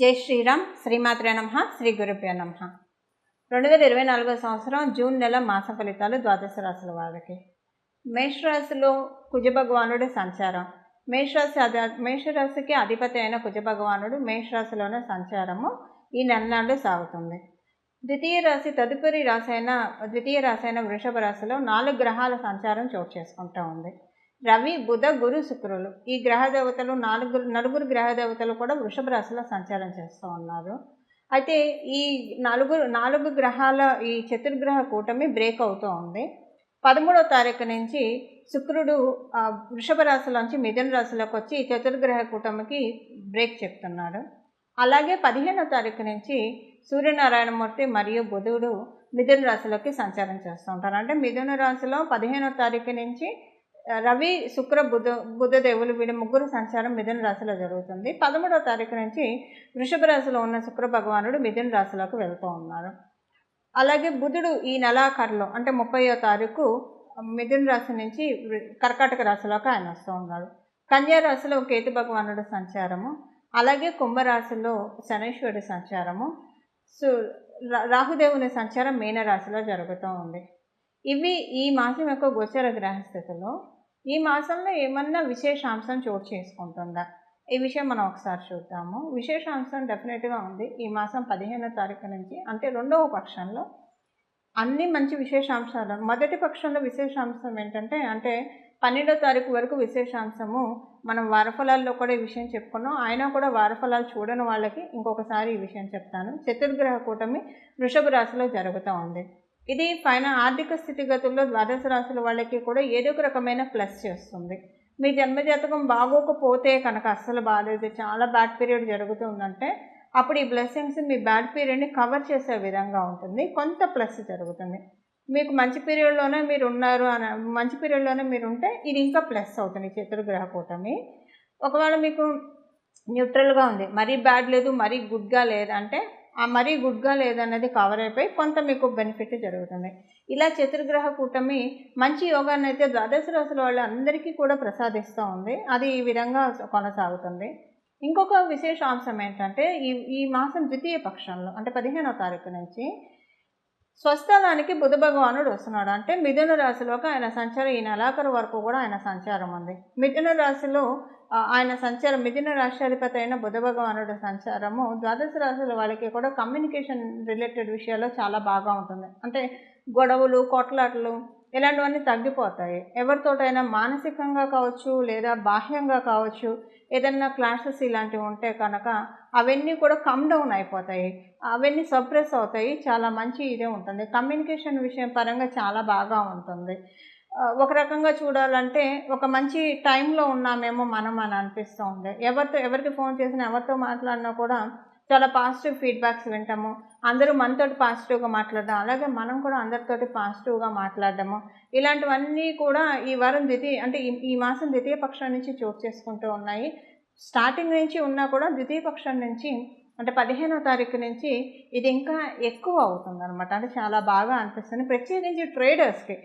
జై శ్రీరామ్. శ్రీమాత్రే నమః. శ్రీ గురుభ్యో నమః. 2024 సంవత్సరం జూన్ నెల మాస ఫలితాలు ద్వాదశ రాశుల వారికి. మేషరాశిలో కుజభగవానుడి సంచారం. మేషరాశికి అధిపతి అయిన కుజభగవానుడు మేషరాశిలోనే సంచారము ఈ నెలనాడు సాగుతుంది. ద్వితీయ రాశి అయిన వృషభ రాశిలో 4 గ్రహాల సంచారం చోటు చేసుకుంటూ ఉంది. రవి, బుధ, గురు, శుక్రులు ఈ గ్రహదేవతలు నలుగురు గ్రహదేవతలు కూడా వృషభ రాశిలో సంచారం చేస్తూ ఉన్నారు. అయితే ఈ నాలుగు గ్రహాల ఈ చతుర్గ్రహ కూటమి బ్రేక్ అవుతూ ఉంది. 13వ తారీఖు నుంచి శుక్రుడు వృషభ రాశిలోంచి మిథున రాశిలోకి వచ్చి ఈ చతుర్గ్రహ కూటమికి బ్రేక్ చెప్తున్నాడు. అలాగే 15వ తారీఖు నుంచి సూర్యనారాయణమూర్తి మరియు బుధుడు మిథున రాశిలోకి సంచారం చేస్తూ ఉంటారు. అంటే మిథున రాశిలో 15వ తారీఖు నుంచి రవి, శుక్ర, బుధదేవులు వీడి ముగ్గురు సంచారం మిథున రాశిలో జరుగుతుంది. 13వ తారీఖు నుంచి వృషభ రాశిలో ఉన్న శుక్ర భగవానుడు మిథున రాశిలోకి వెళ్తూ ఉన్నారు. అలాగే బుధుడు ఈ నెలాఖరులో అంటే 30వ తారీఖు మిథున రాశి నుంచి కర్కాటక రాశిలోకి ఆయన వస్తూ ఉన్నాడు. కన్యా రాశిలో కేతు భగవానుడు సంచారము, అలాగే కుంభరాశిలో శనీశ్వరుడి సంచారము, రాహుదేవుని సంచారం మీనరాశిలో జరుగుతూ ఉంది. ఇవి ఈ మాసం యొక్క గోచర గ్రహస్థితులు. ఈ మాసంలో ఏమన్నా విశేషాంశం చోటు చేసుకుంటుందా ఈ విషయం మనం ఒకసారి చూద్దాము. విశేషాంశం డెఫినెట్గా ఉంది. ఈ మాసం 15వ తారీఖు నుంచి అంటే 2వ పక్షంలో అన్ని మంచి విశేషాంశాలు. మొదటి పక్షంలో విశేషాంశం ఏంటంటే 12వ తారీఖు వరకు విశేషాంశము మనం వారఫలాల్లో కూడా ఈ విషయం చెప్పుకున్నాం. అయినా కూడా వారఫలాలు చూడని వాళ్ళకి ఇంకొకసారి ఈ విషయం చెప్తాను. చతుర్గ్రహ కూటమి వృషభ రాశిలో జరుగుతూ ఉంది. ఇది ఆర్థిక స్థితిగతుల్లో ద్వాదశ రాశుల వాళ్ళకి కూడా ఏదో ఒక రకమైన ప్లస్ చేస్తుంది. మీ జన్మజాతకం బాగోకపోతే కనుక అస్సలు బాగాలేదు, చాలా బ్యాడ్ పీరియడ్ జరుగుతుందంటే అప్పుడు ఈ బ్లెస్సింగ్స్ మీ బ్యాడ్ పీరియడ్ని కవర్ చేసే విధంగా ఉంటుంది. కొంత ప్లస్ జరుగుతుంది. మీకు మంచి పీరియడ్లోనే మీరు ఉన్నారు మంచి పీరియడ్లోనే మీరు ఉంటే ఇది ఇంకా ప్లస్ అవుతుంది చతుర్గ్రహ కూటమి. ఒకవేళ మీకు న్యూట్రల్గా ఉంది, మరీ బ్యాడ్ లేదు మరీ గుడ్గా లేదంటే మరీ గుడ్గా లేదన్నది కవర్ అయిపోయి కొంత మీకు బెనిఫిట్ జరుగుతుంది. ఇలా చతుర్గ్రహ కూటమి మంచి యోగాన్ని అయితే ద్వాదశ రాశుల వాళ్ళందరికీ కూడా ప్రసాదిస్తూ ఉంది. అది ఈ విధంగా కొనసాగుతుంది. ఇంకొక విశేష అంశం ఏంటంటే ఈ మాసం ద్వితీయ పక్షంలో అంటే 15వ తారీఖు నుంచి స్వస్థలానికి బుధ భగవానుడు వస్తున్నాడు. అంటే మిథున రాశిలోకి ఆయన సంచారం ఈ నెలాఖరు వరకు కూడా ఆయన సంచారం ఉంది. మిథున రాశిలో ఆయన సంచారం మిథున రాష్ట్రాధిపతి అయిన బుధ భగవానుడు సంచారము ద్వాదశ రాశుల వాళ్ళకి కూడా కమ్యూనికేషన్ రిలేటెడ్ విషయాల్లో చాలా బాగా ఉంటుంది. అంటే గొడవలు, కొట్లాటలు ఇలాంటివన్నీ తగ్గిపోతాయి. ఎవరితోటైనా మానసికంగా కావచ్చు లేదా బాహ్యంగా కావచ్చు ఏదన్నా క్లాషెస్ ఇలాంటివి ఉంటే కనుక అవన్నీ కూడా కమ్ డౌన్ అయిపోతాయి, అవన్నీ సప్రెస్ అవుతాయి. చాలా మంచి ఇదే ఉంటుంది. కమ్యూనికేషన్ విషయం పరంగా చాలా బాగా ఉంటుంది. ఒక రకంగా చూడాలంటే ఒక మంచి టైంలో ఉన్నామేమో మనం అని అనిపిస్తూ ఉంది. ఎవరికి ఫోన్ చేసినా ఎవరితో మాట్లాడినా కూడా చాలా పాజిటివ్ ఫీడ్బ్యాక్స్ వింటాము. అందరూ మనతోటి పాజిటివ్గా మాట్లాడడం, అలాగే మనం కూడా అందరితోటి పాజిటివ్గా మాట్లాడడము, ఇలాంటివన్నీ కూడా ఈ వారం ఈ మాసం ద్వితీయ పక్షం నుంచి చోటు చేసుకుంటూ ఉన్నాయి. స్టార్టింగ్ నుంచి ఉన్నా కూడా ద్వితీయ పక్షం నుంచి అంటే 15వ తారీఖు నుంచి ఇది ఇంకా ఎక్కువ అవుతుంది అనమాట. అంటే చాలా బాగా అనిపిస్తుంది. ప్రత్యేకించి ట్రేడర్స్కి,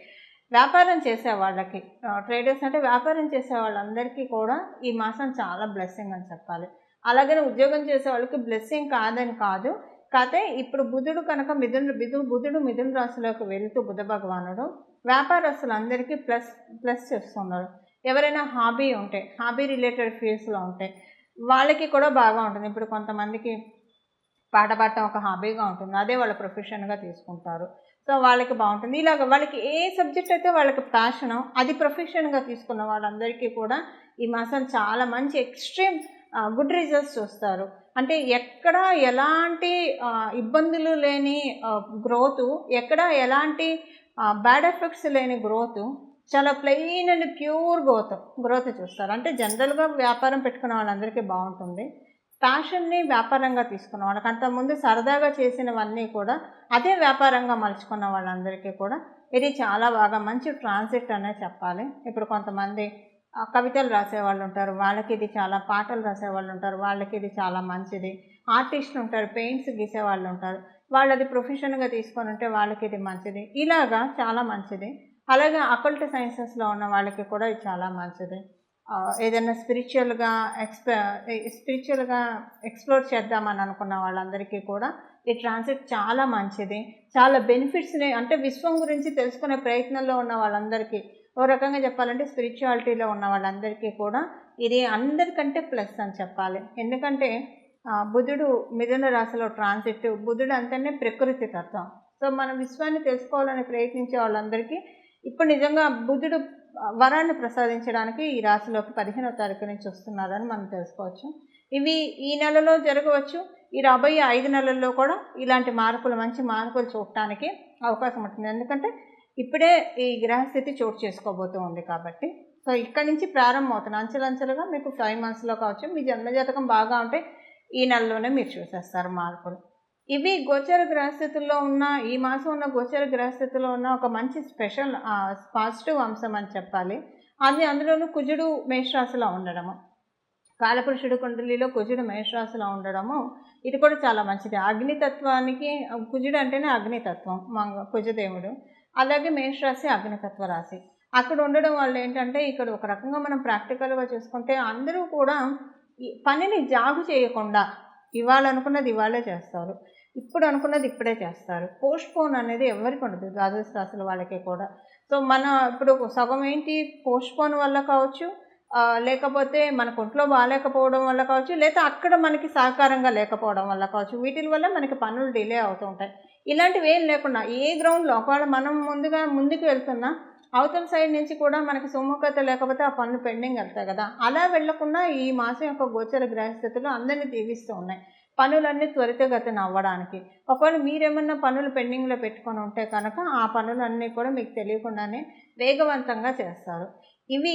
వ్యాపారం చేసే వాళ్ళకి, ట్రేడర్స్ అంటే వ్యాపారం చేసే వాళ్ళందరికీ కూడా ఈ మాసం చాలా బ్లెస్సింగ్ అని చెప్పాలి. అలాగనే ఉద్యోగం చేసే వాళ్ళకి బ్లెస్సింగ్ కాదని కాదు. కాకపోతే ఇప్పుడు బుధుడు కనుక బుధుడు మిథున రాశిలోకి వెళుతూ బుధ భగవానుడు వ్యాపారస్తులందరికీ ప్లస్ చేస్తున్నారు. ఎవరైనా హాబీ రిలేటెడ్ ఫీల్డ్స్లో ఉంటే వాళ్ళకి కూడా బాగా ఉంటుంది. ఇప్పుడు కొంతమందికి పాట పాడటం ఒక హాబీగా ఉంటుంది, అదే వాళ్ళ ప్రొఫెషన్గా తీసుకుంటారు. సో వాళ్ళకి బాగుంటుంది. ఇలాగ వాళ్ళకి ఏ సబ్జెక్ట్ అయితే వాళ్ళకి ప్యాషనో అది ప్రొఫెషన్గా తీసుకున్న వాళ్ళందరికీ కూడా ఈ మాసం చాలా మంచి ఎక్స్ట్రీమ్ గుడ్ రిజల్ట్స్ చూస్తారు. అంటే ఎక్కడ ఎలాంటి ఇబ్బందులు లేని గ్రోత్, ఎక్కడ ఎలాంటి బ్యాడ్ ఎఫెక్ట్స్ లేని గ్రోత్, చాలా ప్లెయిన్ అండ్ ప్యూర్ గ్రోత్ చూస్తారు. అంటే జనరల్గా వ్యాపారం పెట్టుకున్న వాళ్ళందరికీ బాగుంటుంది. ప్యాషన్ని వ్యాపారంగా తీసుకున్న వాళ్ళకి, అంతకుముందు సరదాగా చేసినవన్నీ కూడా అదే వ్యాపారంగా మలుచుకున్న వాళ్ళందరికీ కూడా ఇది చాలా బాగా మంచి ట్రాన్సిట్ అనే చెప్పాలి. ఇప్పుడు కొంతమంది కవితలు రాసేవాళ్ళు ఉంటారు, వాళ్ళకి ఇది చాలా, పాటలు రాసేవాళ్ళు ఉంటారు, వాళ్ళకి ఇది చాలా మంచిది. ఆర్టిస్టులు ఉంటారు, పెయింట్స్ గీసేవాళ్ళు ఉంటారు, వాళ్ళు అది ప్రొఫెషన్గా తీసుకొని ఉంటే వాళ్ళకి ఇది మంచిది. ఇలాగా చాలా మంచిది. అలాగే అకల్ట్ సైన్సెస్లో ఉన్న వాళ్ళకి కూడా ఇది చాలా మంచిది. ఏదైనా స్పిరిచువల్గా ఎక్స్ప్లోర్ చేద్దామని అనుకున్న వాళ్ళందరికీ కూడా ఈ ట్రాన్సిట్ చాలా మంచిది. చాలా బెనిఫిట్స్ని, అంటే విశ్వం గురించి తెలుసుకునే ప్రయత్నంలో ఉన్న వాళ్ళందరికీ, ఓ రకంగా చెప్పాలంటే స్పిరిచువాలిటీలో ఉన్న వాళ్ళందరికీ కూడా ఇది అందరికంటే ప్లస్ అని చెప్పాలి. ఎందుకంటే బుధుడు మిథున రాశిలో ట్రాన్సిట్, బుధుడు అంటేనే ప్రకృతి తత్వం. సో మన విశ్వాన్ని తెలుసుకోవాలని ప్రయత్నించే వాళ్ళందరికీ ఇప్పుడు నిజంగా బుధుడు వరాన్ని ప్రసాదించడానికి ఈ రాశిలోకి 15వ తారీఖు నుంచి వస్తున్నారని మనం తెలుసుకోవచ్చు. ఇవి ఈ నెలలో జరగవచ్చు. ఈ రాబోయే 5 నెలల్లో కూడా ఇలాంటి మార్పులు, మంచి మార్పులు చూడటానికి అవకాశం ఉంటుంది. ఎందుకంటే ఇప్పుడే ఈ గ్రహస్థితి చోటు చేసుకోబోతూ ఉంది కాబట్టి. సో ఇక్కడి నుంచి ప్రారంభం అవుతుంది. అంచెలంచెలుగా మీకు 5 మంత్స్లో కావచ్చు. మీ జన్మజాతకం బాగా ఉంటే ఈ నెలలోనే మీరు చూసేస్తారు మార్పులు. ఇవి గోచర గ్రహస్థితుల్లో ఉన్న, ఈ మాసం ఉన్న గోచర గ్రహస్థితిలో ఉన్న ఒక మంచి స్పెషల్ పాజిటివ్ అంశం అని చెప్పాలి. అందులోనూ కుజుడు మేషరాశిలో ఉండడము, కాలపురుషుడు కుండలిలో కుజుడు మేషరాశిలో ఉండడము, ఇది కూడా చాలా మంచిది. అగ్నితత్వానికి, కుజుడు అంటేనే అగ్నితత్వం, కుజదేవుడు. అలాగే మేషరాశి అగ్నితత్వ రాశి. అక్కడ ఉండడం వల్ల ఏంటంటే ఇక్కడ ఒక రకంగా మనం ప్రాక్టికల్గా చూసుకుంటే అందరూ కూడా ఈ పనిని జాగు చేయకుండా ఇవాళ అనుకున్నది ఇవాళే చేస్తారు, ఇప్పుడు అనుకున్నది ఇప్పుడే చేస్తారు. పోస్ట్పోన్ అనేది ఎవరికి ఉండదు, ద్వాదశ రాశుల వాళ్ళకి కూడా. సో మన ఇప్పుడు సగం ఏంటి పోస్ట్పోన్ వల్ల కావచ్చు, లేకపోతే మనకు ఒంట్లో బాగాలేకపోవడం వల్ల కావచ్చు, లేదా అక్కడ మనకి సహకారంగా లేకపోవడం వల్ల కావచ్చు. వీటి వల్ల మనకి పనులు డిలే అవుతూ ఉంటాయి. ఇలాంటివి ఏం లేకుండా ఏ గ్రౌండ్లో ఒకవేళ మనం ముందుకు వెళ్తున్నా అవతల సైడ్ నుంచి కూడా మనకి సుముఖత లేకపోతే ఆ పనులు పెండింగ్ వెళ్తాయి కదా. అలా వెళ్లకుండా ఈ మాసం యొక్క గోచర గ్రహస్థితులు అందరినీ దీవిస్తూ ఉన్నాయి పనులన్నీ త్వరితగతిన అవ్వడానికి. ఒకవేళ మీరేమన్నా పనులు పెండింగ్లో పెట్టుకొని ఉంటే కనుక ఆ పనులన్నీ కూడా మీకు తెలియకుండానే వేగవంతంగా చేస్తారు. ఇవి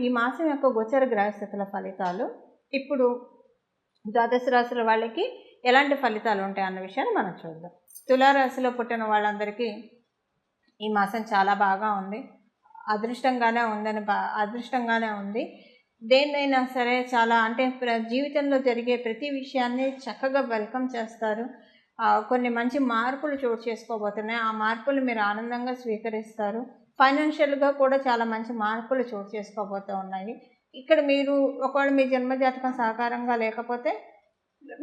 ఈ మాసం యొక్క గోచర గ్రహస్థితుల ఫలితాలు. ఇప్పుడు ద్వాదశ రాశుల వాళ్ళకి ఎలాంటి ఫలితాలు ఉంటాయి అన్న విషయాన్ని మనం చూద్దాం. తులారాశిలో పుట్టిన వాళ్ళందరికీ ఈ మాసం చాలా బాగా ఉంది, అదృష్టంగానే ఉంది. దేన్నైనా సరే చాలా, అంటే జీవితంలో జరిగే ప్రతి విషయాన్ని చక్కగా వెల్కమ్ చేస్తారు. కొన్ని మంచి మార్పులు చోటు చేసుకోబోతున్నాయి. ఆ మార్పులు మీరు ఆనందంగా స్వీకరిస్తారు. ఫైనాన్షియల్గా కూడా చాలా మంచి మార్పులు చోటు చేసుకోబోతూ ఉన్నాయి. ఇక్కడ మీరు ఒకవేళ మీ జన్మజాతకం సహకారంగా లేకపోతే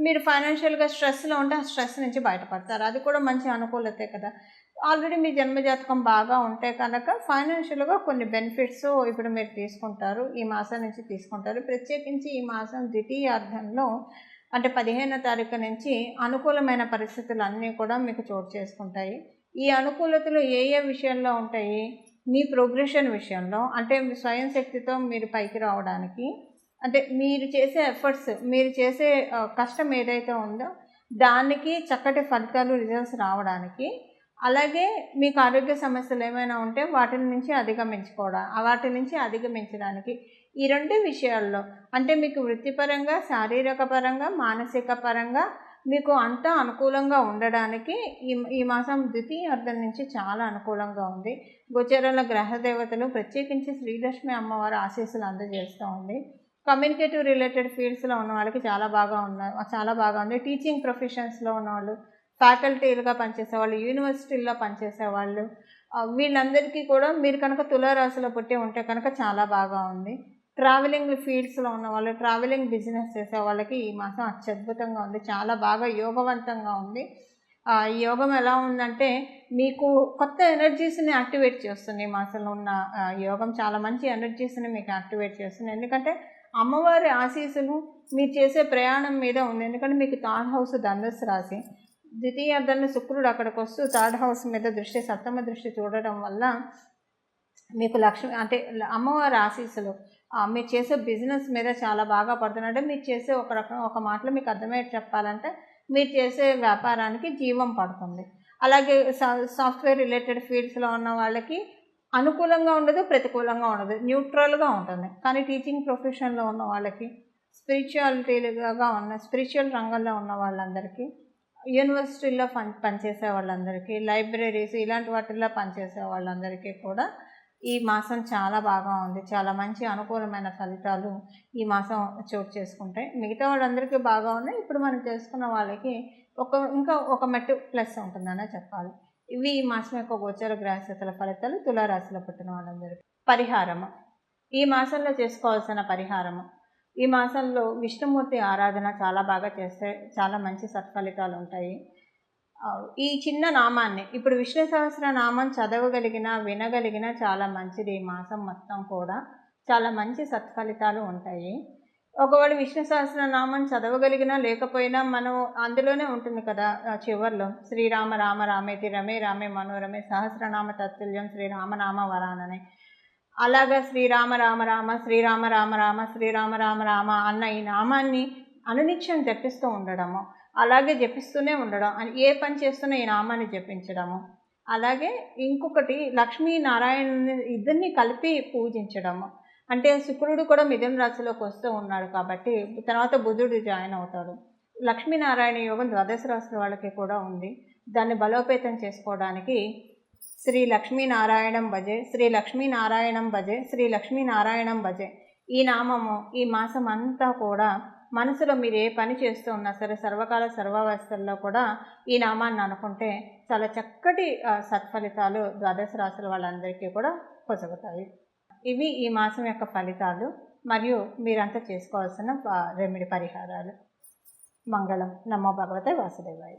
మీరు ఫైనాన్షియల్గా స్ట్రెస్లో ఉంటే ఆ స్ట్రెస్ నుంచి బయటపడతారు. అది కూడా మంచి అనుకూలతే కదా. ఆల్రెడీ మీ జన్మజాతకం బాగా ఉంటే కనుక ఫైనాన్షియల్గా కొన్ని బెనిఫిట్స్ ఇప్పుడు మీరు తీసుకుంటారు, ఈ మాసం నుంచి తీసుకుంటారు. ప్రత్యేకించి ఈ మాసం ద్వితీయార్థంలో, అంటే 15వ తారీఖు నుంచి అనుకూలమైన పరిస్థితులు అన్నీ కూడా మీకు చోటు చేసుకుంటాయి. ఈ అనుకూలతలు ఏ విషయంలో ఉంటాయి? మీ ప్రోగ్రెషన్ విషయంలో, అంటే మీ స్వయం శక్తితో మీరు పైకి రావడానికి, అంటే మీరు చేసే ఎఫర్ట్స్, మీరు చేసే కష్టం ఏదైతే ఉందో దానికి చక్కటి ఫలితాలు, రిజల్ట్స్ రావడానికి, అలాగే మీకు ఆరోగ్య సమస్యలు ఏమైనా ఉంటే వాటి నుంచి అధిగమించడానికి, ఈ రెండు విషయాల్లో, అంటే మీకు వృత్తిపరంగా, శారీరక పరంగా, మానసిక పరంగా మీకు అంతా అనుకూలంగా ఉండడానికి ఈ మాసం ద్వితీయార్థం నుంచి చాలా అనుకూలంగా ఉంది. గోచరంలో గ్రహదేవతలు, ప్రత్యేకించి శ్రీలక్ష్మి అమ్మవారి ఆశీస్సులు అందజేస్తూ ఉంది. కమ్యూనికేటివ్ రిలేటెడ్ ఫీల్డ్స్లో ఉన్న వాళ్ళకి చాలా బాగా ఉంది. టీచింగ్ ప్రొఫెషన్స్లో ఉన్నవాళ్ళు, ఫ్యాకల్టీలుగా పనిచేసేవాళ్ళు, యూనివర్సిటీల్లో పనిచేసేవాళ్ళు, వీళ్ళందరికీ కూడా మీరు కనుక తులారాశిలో పుట్టి ఉంటే కనుక చాలా బాగా ఉంది. ట్రావెలింగ్ ఫీల్డ్స్లో ఉన్న వాళ్ళు, ట్రావెలింగ్ బిజినెస్ చేసే వాళ్ళకి ఈ మాసం అత్యద్భుతంగా ఉంది, చాలా బాగా యోగవంతంగా ఉంది. ఈ యోగం ఎలా ఉందంటే మీకు కొత్త ఎనర్జీస్ని యాక్టివేట్ చేస్తుంది. ఈ మాసంలో ఉన్న యోగం చాలా మంచి ఎనర్జీస్ని మీకు యాక్టివేట్ చేస్తుంది. ఎందుకంటే అమ్మవారి ఆశీస్సులు మీరు చేసే ప్రయాణం మీద ఉంది. ఎందుకంటే మీకు థర్డ్ హౌస్ ధనుస్సు రాశి, ద్వితీయార్థంలో శుక్రుడు అక్కడికి వస్తూ థర్డ్ హౌస్ మీద సప్తమ దృష్టి చూడడం వల్ల మీకు లక్ష్మి, అంటే అమ్మవారి ఆశీస్సులు మీరు చేసే బిజినెస్ మీద చాలా బాగా పడుతుంది. అంటే మీరు చేసే ఒక మాటలో మీకు అర్థమయ్యేది చెప్పాలంటే మీరు చేసే వ్యాపారానికి జీవం పడుతుంది. అలాగే సాఫ్ట్వేర్ రిలేటెడ్ ఫీల్డ్స్లో ఉన్న వాళ్ళకి అనుకూలంగా ఉండదు, ప్రతికూలంగా ఉండదు, న్యూట్రల్గా ఉంటుంది. కానీ టీచింగ్ ప్రొఫెషన్లో ఉన్న వాళ్ళకి, స్పిరిచువల్ రంగంలో ఉన్న వాళ్ళందరికీ, యూనివర్సిటీల్లో పనిచేసే వాళ్ళందరికీ, లైబ్రరీస్ ఇలాంటి వాటిల్లో పనిచేసే వాళ్ళందరికీ కూడా ఈ మాసం చాలా బాగా ఉంది. చాలా మంచి అనుకూలమైన ఫలితాలు ఈ మాసం చోటు చేసుకుంటాయి. మిగతా వాళ్ళందరికీ బాగా ఉన్నాయి. ఇప్పుడు మనం చేసుకున్న వాళ్ళకి ఇంకా ఒక మెట్టు ప్లస్ ఉంటుందనే చెప్పాలి. ఇవి ఈ మాసం యొక్క గోచర గ్రహస్థితుల ఫలితాలు తులారాశిలో పుట్టిన వాళ్ళందరికీ. పరిహారము, ఈ మాసంలో చేసుకోవాల్సిన పరిహారము. ఈ మాసంలో విష్ణుమూర్తి ఆరాధన చాలా బాగా చేస్తే చాలా మంచి సత్ఫలితాలు ఉంటాయి. ఈ చిన్న నామాన్ని ఇప్పుడు విష్ణు సహస్రనామం చదవగలిగిన, వినగలిగిన చాలా మంచిది. ఈ మాసం మొత్తం కూడా చాలా మంచి సత్ఫలితాలు ఉంటాయి. ఒకవేళ విష్ణు సహస్రనామం చదవగలిగినా లేకపోయినా మనం అందులోనే ఉంటుంది కదా చివర్లో శ్రీరామ రామ రామేతి రమే రామే మనోరమే సహస్రనామ తత్తుల్యం శ్రీరామనామ వరాననే. అలాగా శ్రీరామ రామ రామ శ్రీరామ రామ రామ శ్రీరామ రామ రామ అన్న ఈ నామాన్ని అనునిత్యం జపిస్తూ ఉండడము, అలాగే జపిస్తూనే ఉండడం, ఏ పని చేస్తున్నా ఈ నామాన్ని జపించడము. అలాగే ఇంకొకటి లక్ష్మీనారాయణ ఇద్దరిని కలిపి పూజించడము. అంటే శుక్రుడు కూడా మిథున రాశిలోకి వస్తూ ఉన్నాడు కాబట్టి తర్వాత బుధుడు జాయిన్ అవుతాడు. లక్ష్మీనారాయణ యోగం ద్వాదశ రాశుల వాళ్ళకి కూడా ఉంది. దాన్ని బలోపేతం చేసుకోవడానికి శ్రీ లక్ష్మీనారాయణం భజే, శ్రీ లక్ష్మీనారాయణం భజే, శ్రీ లక్ష్మీనారాయణం భజే ఈ నామము ఈ మాసం అంతా కూడా మనసులో మీరు ఏ పని చేస్తూ ఉన్నా సరే సర్వకాల సర్వావస్థల్లో కూడా ఈ నామాన్ని అనుకుంటే చాలా చక్కటి సత్ఫలితాలు ద్వాదశ రాశుల వాళ్ళందరికీ కూడా పొసగుతాయి. ఇవి ఈ మాసం యొక్క ఫలితాలు మరియు మీరంతా చేసుకోవాల్సిన రెమెడీ పరిహారాలు. మంగళం. నమో భగవతే వాసుదేవాయ.